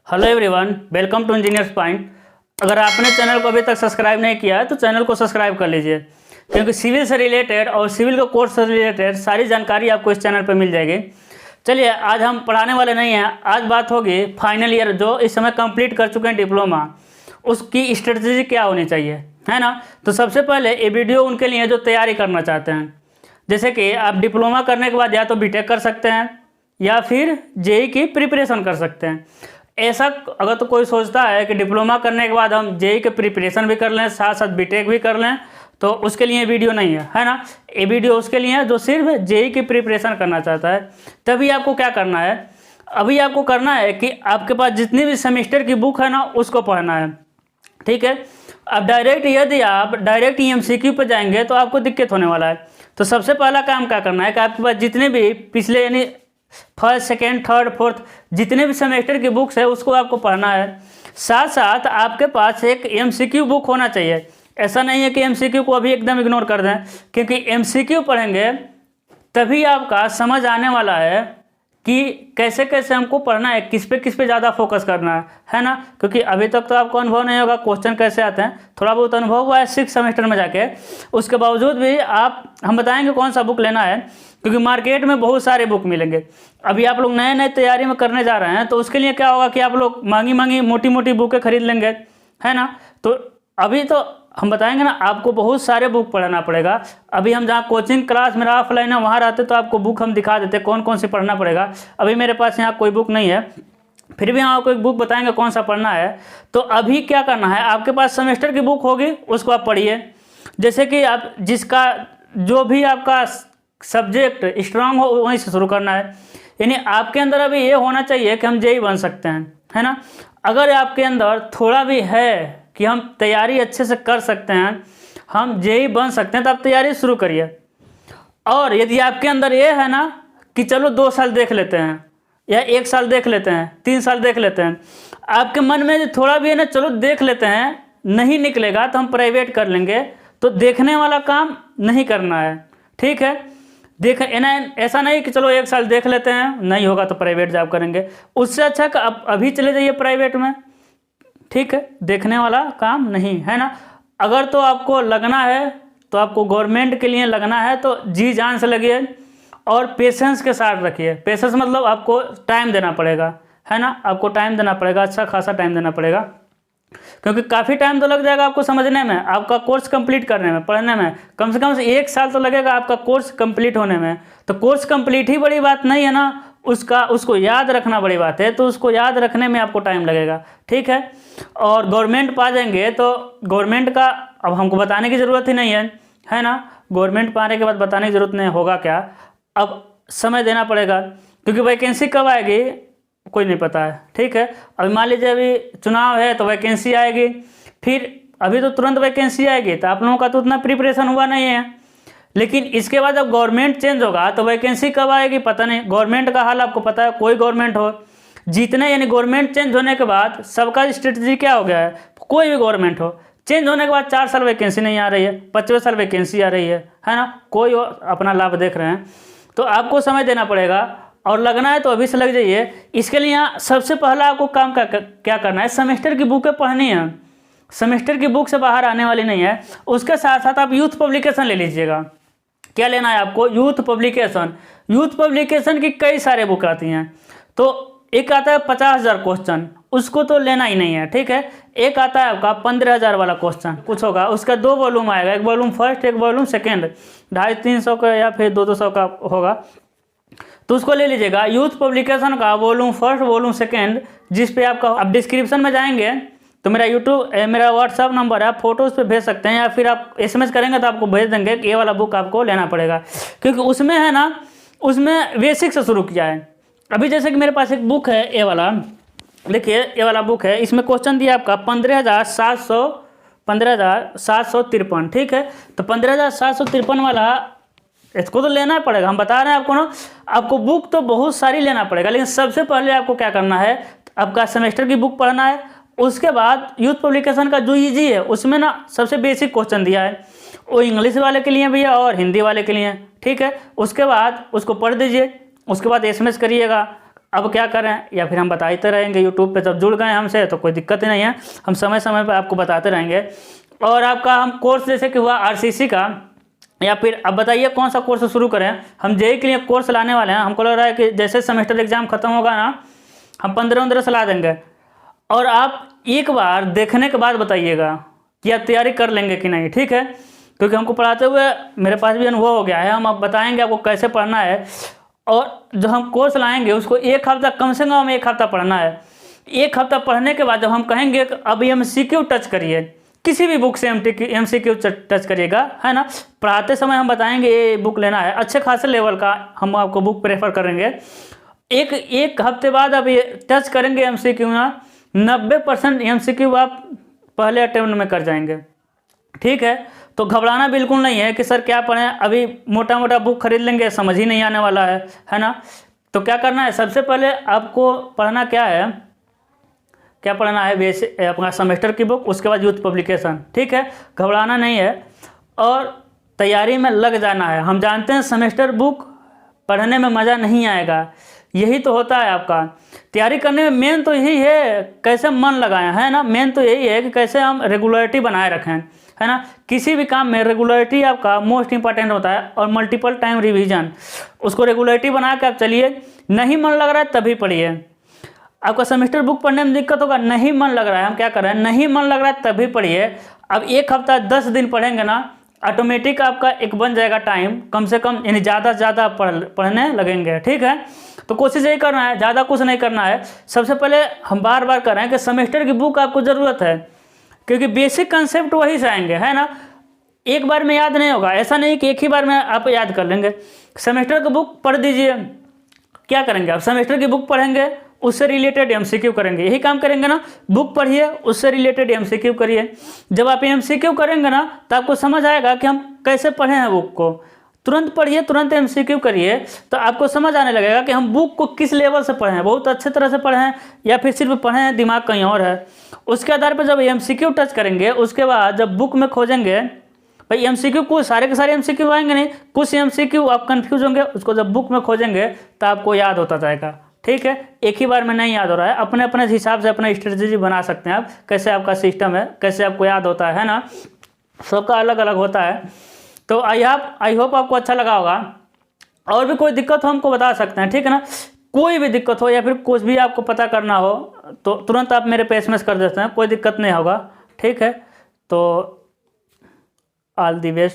Hello everyone, welcome to engineers point. अगर आपने channel को अभी तक सब्सक्राइब नहीं किया है तो चैनल को सब्सक्राइब कर लीजिए, क्योंकि सिविल से रिलेटेड और सिविल के कोर्स से रिलेटेड सारी जानकारी आपको इस चैनल पर मिल जाएगी। चलिए, आज हम पढ़ाने वाले नहीं हैं, आज बात होगी फाइनल ईयर जो इस समय कंप्लीट कर चुके हैं डिप्लोमा, उसकी स्ट्रेटजी क्या होनी चाहिए, है ना। तो सबसे पहले ये वीडियो उनके लिए जो तैयारी करना चाहते हैं, जैसे कि आप डिप्लोमा करने के बाद या तो बीटेक कर सकते हैं या फिर जेई की प्रिपरेशन कर सकते हैं। ऐसा अगर तो कोई सोचता है कि डिप्लोमा करने के बाद हम जेई के प्रिपरेशन भी कर लें, साथ साथ बीटेक भी कर लें, तो उसके लिए वीडियो नहीं है ना। ये वीडियो उसके लिए है जो सिर्फ जेई की प्रिपरेशन करना चाहता है। तभी आपको क्या करना है, अभी आपको करना है कि आपके पास जितनी भी सेमेस्टर की बुक है ना उसको पढ़ना है, ठीक है। अब यदि आप डायरेक्ट एमसीक्यू पर जाएंगे तो आपको दिक्कत होने वाला है। तो सबसे पहला काम क्या करना है कि आपके पास जितने भी पिछले यानी फर्स्ट, सेकेंड, थर्ड, फोर्थ जितने भी सेमेस्टर की बुक्स है उसको आपको पढ़ना है। साथ साथ आपके पास एक एमसीक्यू बुक होना चाहिए। ऐसा नहीं है कि एमसीक्यू को अभी एकदम इग्नोर कर दें, क्योंकि एमसीक्यू पढ़ेंगे तभी आपका समझ आने वाला है कि कैसे कैसे हमको पढ़ना है, किस पे ज़्यादा फोकस करना है ना। क्योंकि अभी तक तो आपको अनुभव नहीं होगा क्वेश्चन कैसे आते हैं, थोड़ा बहुत अनुभव हुआ है 6 सेमेस्टर में जाके। उसके बावजूद भी हम बताएंगे कौन सा बुक लेना है, क्योंकि मार्केट में बहुत सारे बुक मिलेंगे। अभी आप लोग नए नए तैयारी में करने जा रहे हैं तो उसके लिए क्या होगा कि आप लोग महंगी मोटी मोटी बुकें खरीद लेंगे, है ना। तो अभी तो हम बताएंगे ना, आपको बहुत सारे बुक पढ़ना पड़ेगा। अभी हम जहाँ कोचिंग क्लास मेरा ऑफलाइन है वहाँ रहते तो आपको बुक हम दिखा देते कौन कौन सी पढ़ना पड़ेगा। अभी मेरे पास यहाँ कोई बुक नहीं है, फिर भी हम आपको एक बुक बताएंगे कौन सा पढ़ना है। तो अभी क्या करना है, आपके पास सेमेस्टर की बुक होगी उसको आप पढ़िए। जैसे कि आप जिसका जो भी आपका सब्जेक्ट स्ट्रांग हो वहीं से शुरू करना है। यानी आपके अंदर अभी ये होना चाहिए कि हम जेई बन सकते हैं, है ना। अगर आपके अंदर थोड़ा भी है कि हम तैयारी अच्छे से कर सकते हैं, हम जेई बन सकते हैं, तो आप तैयारी शुरू करिए। और यदि आपके अंदर ये है ना कि चलो 2 साल देख लेते हैं या 1 साल देख लेते हैं, 3 साल देख लेते हैं, आपके मन में थोड़ा भी है ना चलो देख लेते हैं, नहीं निकलेगा तो हम प्राइवेट कर लेंगे, तो देखने वाला काम नहीं करना है, ठीक है। ऐसा नहीं कि चलो 1 साल देख लेते हैं, नहीं होगा तो प्राइवेट जॉब करेंगे। उससे अच्छा कि आप अभी चले जाइए प्राइवेट में, ठीक है। देखने वाला काम नहीं, है ना। अगर तो आपको लगना है तो आपको गवर्नमेंट के लिए लगना है तो जी जान से लगिए और पेशेंस के साथ रखिए। पेशेंस मतलब आपको टाइम देना पड़ेगा, है ना। आपको टाइम देना पड़ेगा, अच्छा खासा टाइम देना पड़ेगा, क्योंकि काफ़ी टाइम तो लग जाएगा आपको समझने में, आपका कोर्स कंप्लीट करने में, पढ़ने में कम से कम 1 साल तो लगेगा आपका कोर्स कंप्लीट होने में। तो कोर्स कंप्लीट ही बड़ी बात नहीं है ना, उसको याद रखना बड़ी बात है। तो उसको याद रखने में आपको टाइम लगेगा, ठीक है। और गवर्नमेंट पा जाएंगे तो गवर्नमेंट का अब हमको बताने की ज़रूरत ही नहीं है ना। गवर्नमेंट पाने के बाद बताने की ज़रूरत नहीं होगा क्या, अब समय देना पड़ेगा, क्योंकि वैकेंसी कब आएगी कोई नहीं पता है, ठीक है। अभी मान लीजिए अभी चुनाव है तो वैकेंसी आएगी, फिर अभी तो तुरंत वैकेंसी आएगी, तो आप लोगों का तो उतना प्रिपरेशन हुआ नहीं है। लेकिन इसके बाद जब गवर्नमेंट चेंज होगा तो वैकेंसी कब आएगी पता नहीं। गवर्नमेंट का हाल आपको पता है, कोई गवर्नमेंट हो, जीतने यानी गवर्नमेंट चेंज होने के बाद सबका स्ट्रेटजी क्या हो गया है, कोई भी गवर्नमेंट हो, चेंज होने के बाद 4 साल वैकेंसी नहीं आ रही है, 5वें साल वैकेंसी आ रही है ना। कोई अपना लाभ देख रहे हैं, तो आपको समय देना पड़ेगा और लगना है तो अभी से लग जाइए। इसके लिए यहाँ सबसे पहला आपको काम क्या करना है, सेमेस्टर की बुकें पढ़नी है। सेमेस्टर की बुक से बाहर आने वाली नहीं है। उसके साथ साथ आप यूथ पब्लिकेशन ले लीजिएगा। क्या लेना है आपको, यूथ पब्लिकेशन। यूथ पब्लिकेशन की कई सारे बुक आती हैं। तो एक आता है 50,000 क्वेश्चन, उसको तो लेना ही नहीं है, ठीक है। एक आता है आपका 15,000 वाला क्वेश्चन कुछ होगा, उसका 2 वॉल्यूम आएगा, एक वॉल्यूम फर्स्ट एक वॉल्यूम सेकेंड, 250-300 का या फिर 200 का होगा, तो उसको ले लीजिएगा। यूथ पब्लिकेशन का वॉल्यूम फर्स्ट वॉल्यूम सेकेंड, जिस पे आप डिस्क्रिप्शन में जाएंगे तो मेरा व्हाट्सअप नंबर है, आप फोटो उस पर भेज सकते हैं, या फिर आप SMS करेंगे तो आपको भेज देंगे कि ये वाला बुक आपको लेना पड़ेगा, क्योंकि उसमें है ना, उसमें बेसिक से शुरू किया है। अभी जैसे कि मेरे पास एक बुक है ये वाला, देखिए ये वाला बुक है, इसमें क्वेश्चन दिया आपका 15,753, ठीक है। तो 15,753 वाला इसको तो लेना पड़ेगा, हम बता रहे हैं आपको ना। आपको बुक तो बहुत सारी लेना पड़ेगा, लेकिन सबसे पहले आपको क्या करना है, आपका सेमेस्टर की बुक पढ़ना है। उसके बाद यूथ पब्लिकेशन का जो ईजी है उसमें ना सबसे बेसिक क्वेश्चन दिया है, वो इंग्लिश वाले के लिए भी है और हिंदी वाले के लिए, ठीक है। उसके बाद उसको पढ़ दीजिए, उसके बाद SMS करिएगा। अब क्या करें, या फिर हम बताते रहेंगे। यूट्यूब पे जब जुड़ गए हमसे तो कोई दिक्कत ही नहीं है, हम समय समय पर आपको बताते रहेंगे। और आपका हम कोर्स जैसे कि हुआ आरसीसी का, या फिर अब बताइए कौन सा कोर्स शुरू करें। हम जेईई के लिए कोर्स लाने वाले हैं। हमको लग रहा है कि जैसे सेमेस्टर एग्जाम खत्म होगा ना, हम 15 से ला देंगे। और आप एक बार देखने के बाद बताइएगा कि आप तैयारी कर लेंगे कि नहीं, ठीक है। क्योंकि हमको पढ़ाते हुए मेरे पास भी अनुभव हो गया है। हम अब बताएंगे आपको कैसे पढ़ना है। और जो हम कोर्स लाएंगे उसको एक हफ्ता, कम से कम 1 हफ्ता पढ़ना है। 1 हफ्ता पढ़ने के बाद जब हम कहेंगे अब MCQ टच करिए, किसी भी बुक से MCQ टच करिएगा, है ना। पढ़ाते समय हम बताएंगे ये बुक लेना है, अच्छे खासे लेवल का हम आपको बुक प्रेफर करेंगे। एक हफ्ते बाद अब ये टच करेंगे MCQ ना, 90% MCQ आप पहले अटेम्प्ट में कर जाएंगे, ठीक है। तो घबराना बिल्कुल नहीं है कि सर क्या पढ़ें, अभी मोटा मोटा बुक खरीद लेंगे, समझ ही नहीं आने वाला है ना। तो क्या करना है, सबसे पहले आपको पढ़ना क्या है, क्या पढ़ना है, बेसिक अपना सेमेस्टर की बुक, उसके बाद यूथ पब्लिकेशन, ठीक है। घबराना नहीं है और तैयारी में लग जाना है। हम जानते हैं सेमेस्टर बुक पढ़ने में मज़ा नहीं आएगा, यही तो होता है आपका तैयारी करने में। मेन तो यही है कैसे मन लगाएं, है ना। मेन तो यही है कि कैसे हम रेगुलरिटी बनाए रखें, है ना। किसी भी काम में रेगुलरिटी आपका मोस्ट इंपॉर्टेंट होता है, और मल्टीपल टाइम रिवीजन, उसको रेगुलरिटी बना के आप चलिए। नहीं मन लग रहा है तभी पढ़िए। आपका सेमेस्टर बुक पढ़ने में दिक्कत होगा, नहीं मन लग रहा है, हम क्या कर रहे हैं, नहीं मन लग रहा है तभी पढ़िए। अब 1 हफ्ता 10 दिन पढ़ेंगे ना, ऑटोमेटिक आपका एक बन जाएगा टाइम, कम से कम, यानी ज़्यादा से ज़्यादा पढ़ने लगेंगे, ठीक है। तो कोशिश यही करना है, ज़्यादा कुछ नहीं करना है। सबसे पहले हम बार बार कर रहे हैं कि सेमेस्टर की बुक आपको ज़रूरत है, क्योंकि बेसिक कंसेप्ट वही से आएंगे, है ना। एक बार में याद नहीं होगा, ऐसा नहीं कि एक ही बार में आप याद कर लेंगे। सेमेस्टर की बुक पढ़ दीजिए। क्या करेंगे आप, सेमेस्टर की बुक पढ़ेंगे, उससे रिलेटेड MCQ करेंगे, यही काम करेंगे ना। बुक पढ़िए, उससे रिलेटेड MCQ करिए। जब आप MCQ करेंगे ना तो आपको समझ आएगा कि हम कैसे पढ़े हैं बुक को। तुरंत पढ़िए, तुरंत MCQ करिए, तो आपको समझ आने लगेगा कि हम बुक को किस लेवल से पढ़े हैं, बहुत अच्छे तरह से पढ़े हैं या फिर सिर्फ पढ़े हैं, दिमाग कहीं और है। उसके आधार पर जब MCQ टच करेंगे, उसके बाद जब बुक में खोजेंगे, भाई MCQ कुछ सारे के सारे MCQ आएंगे नहीं, कुछ MCQ आप कंफ्यूज होंगे, उसको जब बुक में खोजेंगे तो आपको याद होता जाएगा, ठीक है। एक ही बार में नहीं याद हो रहा है, अपने अपने हिसाब से अपना स्ट्रेटजी बना सकते हैं आप, कैसे आपका सिस्टम है, कैसे आपको याद होता है ना। सबका अलग अलग होता है। तो आई होप आपको अच्छा लगा होगा। और भी कोई दिक्कत हो हमको बता सकते हैं, ठीक है ना। कोई भी दिक्कत हो या फिर कुछ भी आपको पता करना हो तो तुरंत आप मेरे पे SMS कर देते हैं, कोई दिक्कत नहीं होगा, ठीक है। तो ऑल दी बेस्ट।